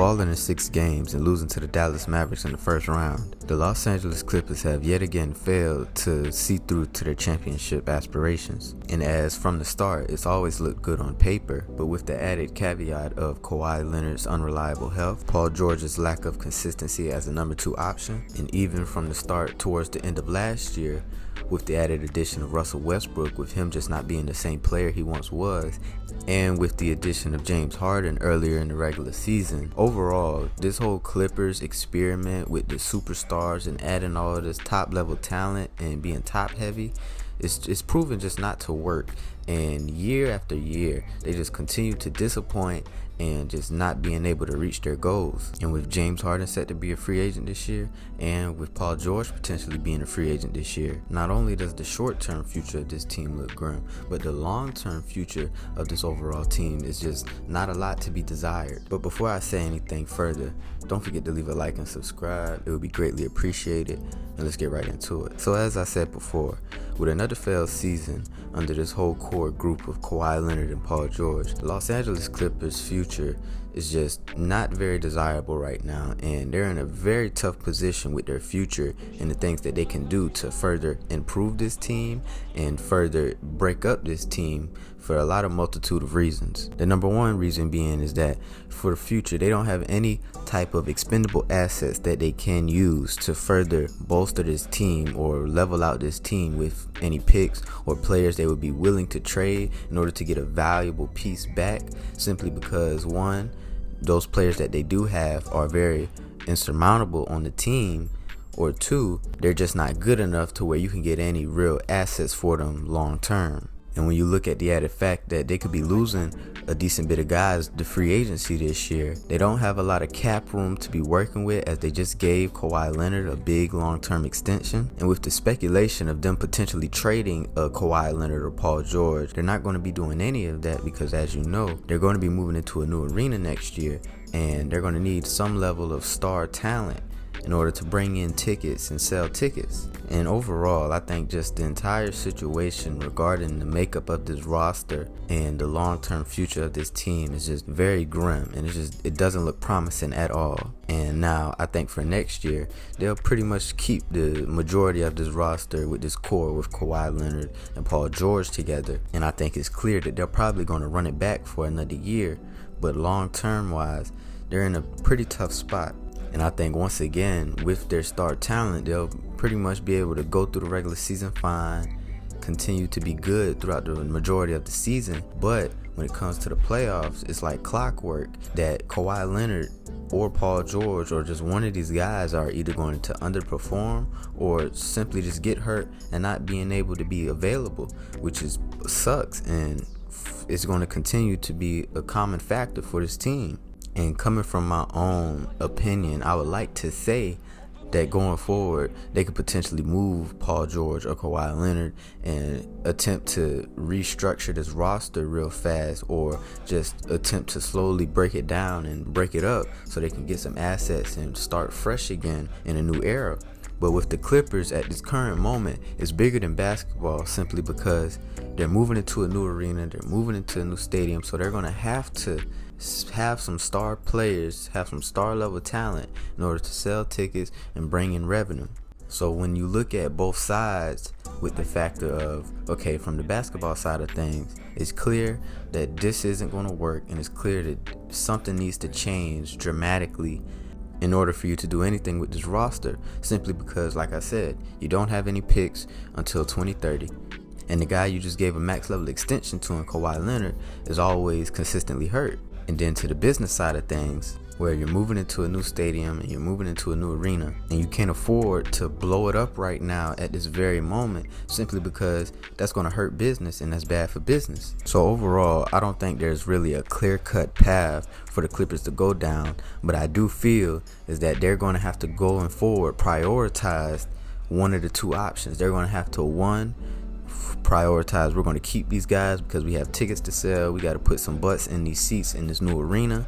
falling in 6 games and losing to the Dallas Mavericks in the first round, the Los Angeles Clippers have yet again failed to see through to their championship aspirations. And as from the start, it's always looked good on paper, but with the added caveat of Kawhi Leonard's unreliable health, Paul George's lack of consistency as a number 2 option, and even from the start towards the end of last year, with the added addition of Russell Westbrook, with him just not being the same player he once was, and with the addition of James Harden earlier in the regular season. Overall, this whole Clippers experiment with the superstars and adding all of this top level talent and being top heavy, it's proven just not to work. And year after year, they just continue to disappoint and just not being able to reach their goals. And with James Harden set to be a free agent this year, and with Paul George potentially being a free agent this year, not only does the short-term future of this team look grim, but the long-term future of this overall team is just not a lot to be desired. But before I say anything further, don't forget to leave a like and subscribe. It would be greatly appreciated. And let's get right into it. So as I said before, with another failed season under this whole core group of Kawhi Leonard and Paul George, the Los Angeles Clippers' future is just not very desirable right now, and they're in a very tough position with their future and the things that they can do to further improve this team and further break up this team for a lot of multitude of reasons. The number one reason being is that for the future, they don't have any type of expendable assets that they can use to further bolster this team or level out this team with any picks or players they would be willing to trade in order to get a valuable piece back, simply because one, those players that they do have are very insurmountable on the team, or two, they're just not good enough to where you can get any real assets for them long term. And when you look at the added fact that they could be losing a decent bit of guys to free agency this year, they don't have a lot of cap room to be working with, as they just gave Kawhi Leonard a big long-term extension. And with the speculation of them potentially trading a Kawhi Leonard or Paul George, they're not going to be doing any of that because, as you know, they're going to be moving into a new arena next year, and they're going to need some level of star talent in order to bring in tickets and sell tickets. And overall, I think just the entire situation regarding the makeup of this roster and the long-term future of this team is just very grim, and it doesn't look promising at all. And now I think for next year, they'll pretty much keep the majority of this roster with this core with Kawhi Leonard and Paul George together. And I think it's clear that they're probably going to run it back for another year, but long-term wise, they're in a pretty tough spot. And I think once again, with their star talent, they'll pretty much be able to go through the regular season fine, continue to be good throughout the majority of the season. But when it comes to the playoffs, it's like clockwork that Kawhi Leonard or Paul George or just one of these guys are either going to underperform or simply just get hurt and not being able to be available, which sucks, and it's going to continue to be a common factor for this team. And coming from my own opinion, I would like to say that going forward, they could potentially move Paul George or Kawhi Leonard and attempt to restructure this roster real fast, or just attempt to slowly break it down and break it up so they can get some assets and start fresh again in a new era. But with the Clippers at this current moment, it's bigger than basketball, simply because they're moving into a new arena, they're moving into a new stadium, so they're going to have some star players, have some star level talent in order to sell tickets and bring in revenue. So when you look at both sides with the factor of, okay, from the basketball side of things, it's clear that this isn't going to work, and it's clear that something needs to change dramatically in order for you to do anything with this roster, simply because, like I said, you don't have any picks until 2030. And the guy you just gave a max level extension to in Kawhi Leonard is always consistently hurt. And then to the business side of things, where you're moving into a new stadium and you're moving into a new arena, and you can't afford to blow it up right now at this very moment, simply because that's going to hurt business, and that's bad for business. So overall, I don't think there's really a clear-cut path for the Clippers to go down, but I do feel is that they're going to have to going forward prioritize one of the two options. They're going to have to, one, prioritize, we're going to keep these guys because we have tickets to sell, we got to put some butts in these seats in this new arena.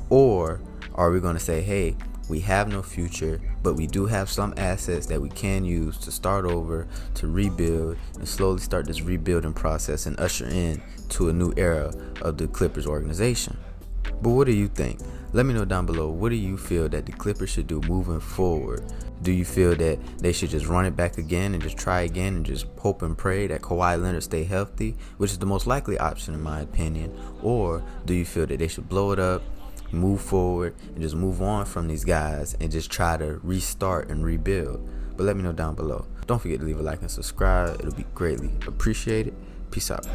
Or are we going to say, hey, we have no future, but we do have some assets that we can use to start over, to rebuild, and slowly start this rebuilding process and usher in to a new era of the Clippers organization? But what do you think? Let me know down below. What do you feel that the Clippers should do moving forward? Do you feel that they should just run it back again and just try again and just hope and pray that Kawhi Leonard stay healthy, which is the most likely option in my opinion? Or do you feel that they should blow it up, move forward, and just move on from these guys and just try to restart and rebuild? But let me know down below. Don't forget to leave a like and subscribe. It'll be greatly appreciated. Peace out.